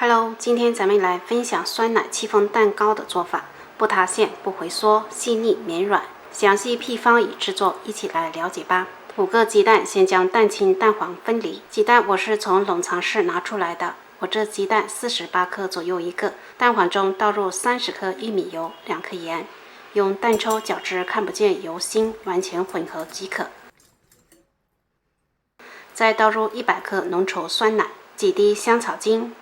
Hello， 今天咱们来分享酸奶戚风蛋糕的做法，不塌陷、不回缩，细腻绵软。详细配方与制作一起来了解吧。5个鸡蛋，先将蛋清、蛋黄分离。鸡蛋我是从冷藏室拿出来的，我这鸡蛋48克左右一个。蛋黄中倒入30克玉米油、2克盐，用蛋抽搅至看不见油芯，完全混合即可。再倒入100克浓稠酸奶，几滴香草精。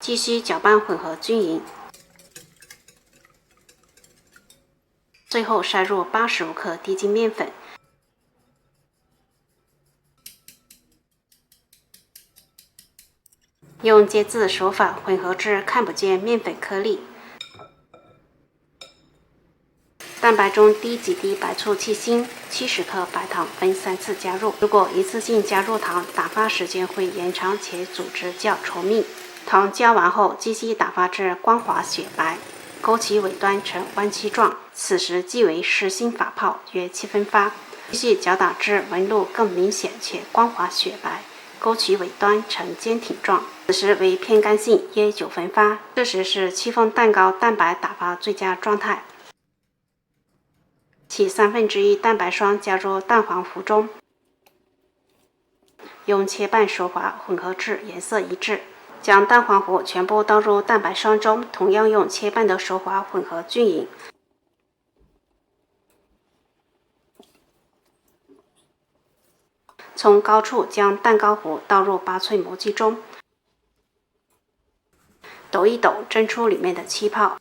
继续搅拌混合均匀，最后筛入85克低筋面粉，用接字手法混合至看不见面粉颗粒。蛋白中滴几滴白醋去腥，70克白糖分3次加入。如果一次性加入糖，打发时间会延长且组织较稠密。糖加完后，继续打发至光滑雪白，勾起尾端呈弯曲状，此时即为实心法泡，约7分发。继续搅打至纹路更明显且光滑雪白，勾起尾端呈坚挺状，此时为偏干性，约9分发。这时是戚风蛋糕蛋白打发最佳状态。起1/3蛋白霜加入蛋黄糊中，用切拌手法混合至颜色一致。将蛋黄糊全部倒入蛋白霜中，同样用切拌的手法混合均匀。从高处将蛋糕糊倒入8寸模具中，抖一抖，蒸出里面的气泡。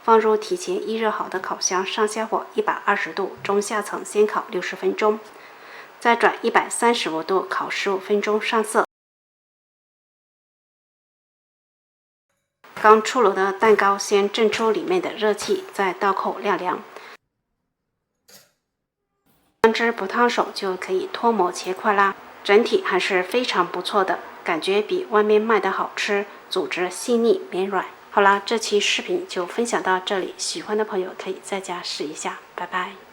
放入提前预热好的烤箱，上下火120度，中下层先烤60分钟。再转135度烤15分钟上色。刚出炉的蛋糕先蒸出里面的热气，再倒扣晾凉。姜汁不烫手就可以脱模切块啦。整体还是非常不错的，感觉比外面卖的好吃，组织细腻绵软。好啦，这期视频就分享到这里，喜欢的朋友可以在家试一下，拜拜。